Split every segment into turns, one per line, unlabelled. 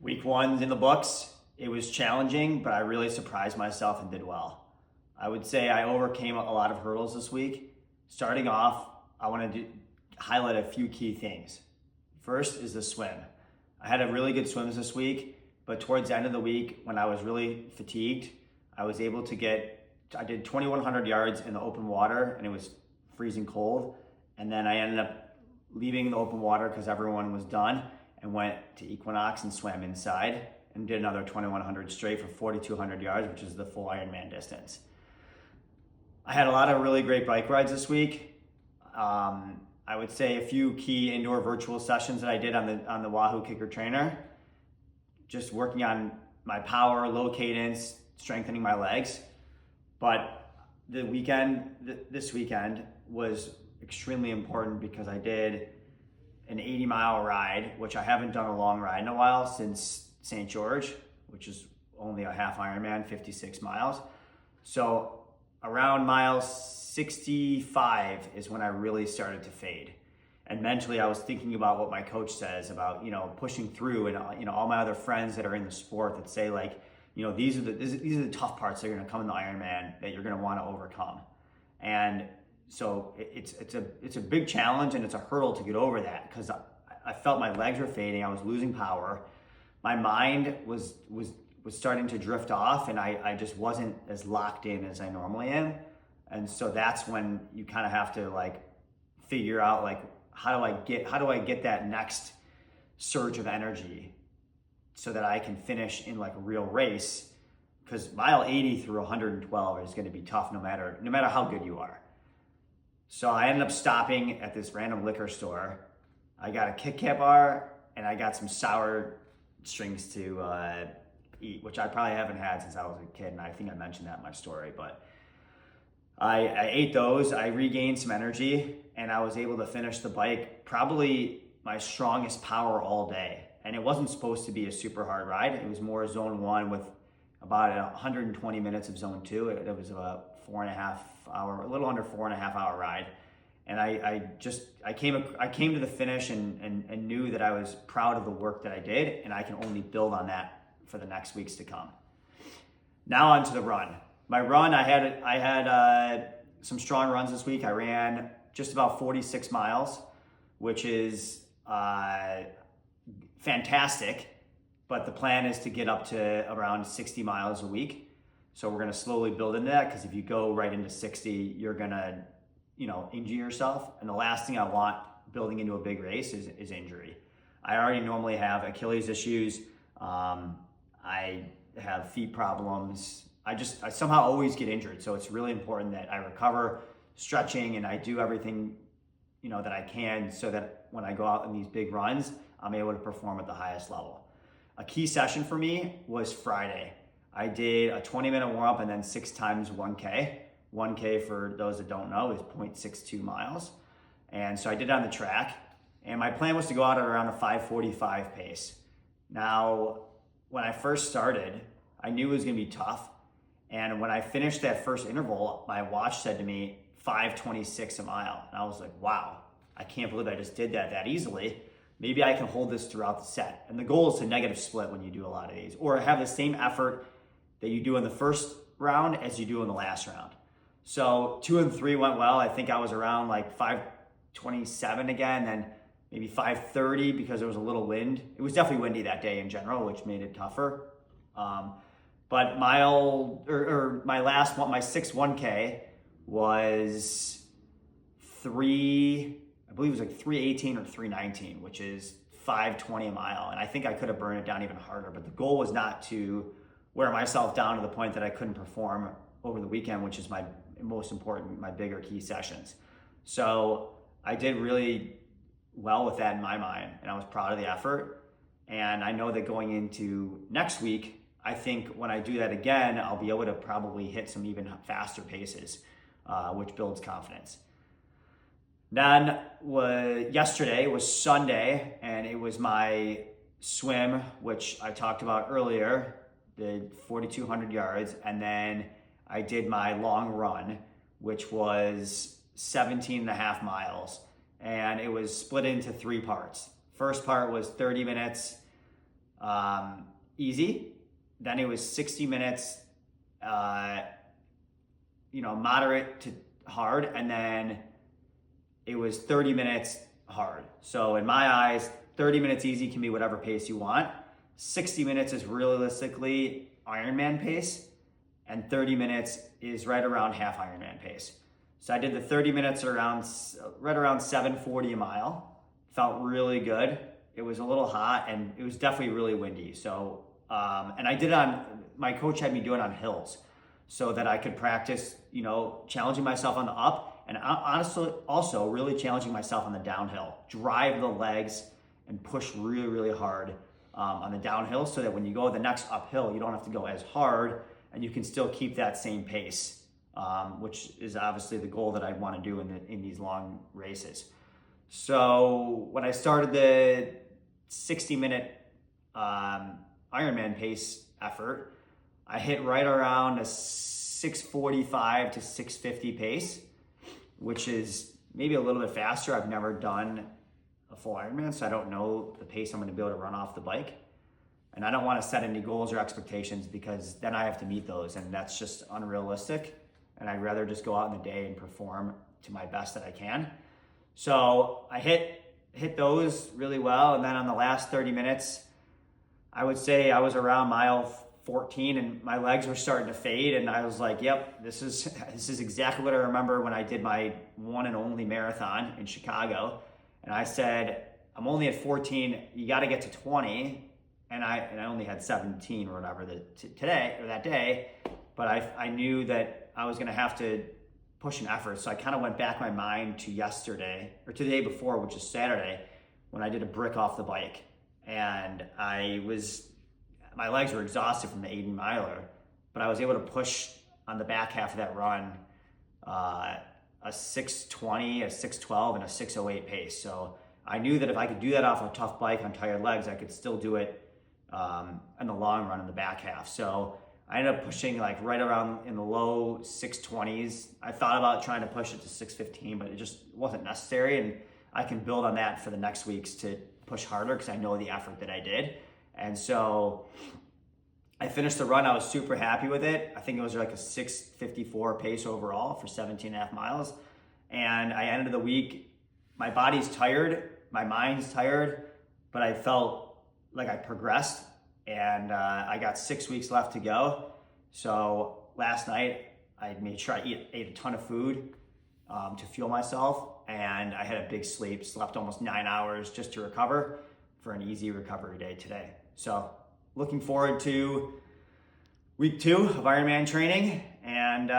Week one's in the books. It was challenging, but I really surprised myself and did well. I would say I overcame a lot of hurdles this week. Starting off, I want to highlight a few key things. First is the swim. I had a really good swims this week, but towards the end of the week, when I was really fatigued, I was able to I did 2,100 yards in the open water, and it was freezing cold. And then I ended up leaving the open water because everyone was done, and went to Equinox and swam inside and did another 2,100 straight for 4,200 yards, which is the full Ironman distance. I had a lot of really great bike rides this week. I would say a few key indoor virtual sessions that I did on the Wahoo Kicker Trainer, just working on my power, low cadence, strengthening my legs. But this weekend was extremely important because I did an 80-mile ride, which I haven't done a long ride in a while since St. George, which is only a half Ironman, 56 miles. So around mile 65 is when I really started to fade. And mentally, I was thinking about what my coach says about, pushing through, and, all my other friends that are in the sport that say, like, these are the tough parts that are going to come in the Ironman that you're going to want to overcome. And so it's a big challenge, and it's a hurdle to get over that, because I felt my legs were fading. I was losing power. My mind was starting to drift off, and I just wasn't as locked in as I normally am. And so that's when you kind of have to figure out how do I get that next surge of energy so that I can finish in a real race, because mile 80 through 112 is going to be tough no matter how good you are. So I ended up stopping at this random liquor store. I got a Kit Kat bar, and I got some sour strings to eat, which I probably haven't had since I was a kid, and I think I mentioned that in my story. But I ate those, I regained some energy, and I was able to finish the bike probably my strongest power all day. And it wasn't supposed to be a super hard ride. It was more zone 1 with about 120 minutes of zone 2. It was about a little under 4.5 hour ride. And I came to the finish and knew that I was proud of the work that I did, and I can only build on that for the next weeks to come. Now on to the run. My run, I had some strong runs this week. I ran just about 46 miles, which is fantastic, but the plan is to get up to around 60 miles a week. So we're gonna slowly build into that, because if you go right into 60, you're gonna, injure yourself. And the last thing I want building into a big race is injury. I already normally have Achilles issues. I have feet problems. I somehow always get injured. So it's really important that I recover, stretching, and I do everything, that I can, so that when I go out in these big runs, I'm able to perform at the highest level. A key session for me was Friday. I did a 20-minute warm-up and then 6 times 1K. 1K, for those that don't know, is 0.62 miles. And so I did it on the track. And my plan was to go out at around a 5:45 pace. Now, when I first started, I knew it was going to be tough. And when I finished that first interval, my watch said to me 5:26 a mile. And I was like, wow, I can't believe I just did that easily. Maybe I can hold this throughout the set. And the goal is to negative split when you do a lot of these, or have the same effort that you do in the first round as you do in the last round. So 2 and 3 went well. I think I was around 5:27 again, then maybe 5:30 because there was a little wind. It was definitely windy that day in general, which made it tougher. But my 6 1K was I believe it was 3:18 or 3:19, which is 5:20 a mile. And I think I could have burned it down even harder, but the goal was not to wear myself down to the point that I couldn't perform over the weekend, which is my most important, my bigger key sessions. So I did really well with that in my mind, and I was proud of the effort. And I know that going into next week, I think when I do that again, I'll be able to probably hit some even faster paces, which builds confidence. Then yesterday was Sunday, and it was my swim, which I talked about earlier, did 4,200 yards, and then I did my long run, which was 17 and a half miles. And it was split into 3 parts. First part was 30 minutes easy. Then it was 60 minutes, moderate to hard. And then it was 30 minutes hard. So in my eyes, 30 minutes easy can be whatever pace you want. 60 minutes is realistically Ironman pace, and 30 minutes is right around half Ironman pace. So I did the 30 minutes right around 7:40 a mile. Felt really good. It was a little hot and it was definitely really windy. So, and I did my coach had me do it on hills so that I could practice, challenging myself on the up, and honestly also really challenging myself on the downhill. Drive the legs and push really, really hard on the downhill so that when you go the next uphill, you don't have to go as hard and you can still keep that same pace, which is obviously the goal that I want to do in these long races. So when I started the 60-minute Ironman pace effort, I hit right around a 6:45 to 6:50 pace, which is maybe a little bit faster. I've never done a full Ironman, so I don't know the pace I'm going to be able to run off the bike. And I don't want to set any goals or expectations because then I have to meet those, and that's just unrealistic. And I'd rather just go out in the day and perform to my best that I can. So I hit those really well, and then on the last 30 minutes, I would say I was around mile 14 and my legs were starting to fade, and I was like, yep, this is exactly what I remember when I did my one and only marathon in Chicago. And I said, I'm only at 14, you got to get to 20. And I only had 17 or whatever today or that day, but I knew that I was going to have to push an effort. So I kind of went back my mind to yesterday or to the day before, which is Saturday, when I did a brick off the bike. And my legs were exhausted from the 80 miler, but I was able to push on the back half of that run a 6:20, a 6:12, and a 6:08 pace. So I knew that if I could do that off a tough bike on tired legs, I could still do it in the long run in the back half. So I ended up pushing like right around in the low 6:20s. I thought about trying to push it to 6:15, but it just wasn't necessary. And I can build on that for the next weeks to push harder because I know the effort that I did. And so I finished the run. I was super happy with it. I think it was like a 6:54 pace overall for 17 and a half miles. And I ended the week, my body's tired, my mind's tired, but I felt like I progressed, and I got 6 weeks left to go. So last night I made sure I ate a ton of food to fuel myself, and I had a big sleep, slept almost 9 hours just to recover for an easy recovery day today. So looking forward to week 2 of Ironman training, and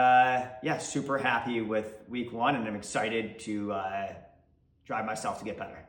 super happy with week 1, and I'm excited to drive myself to get better.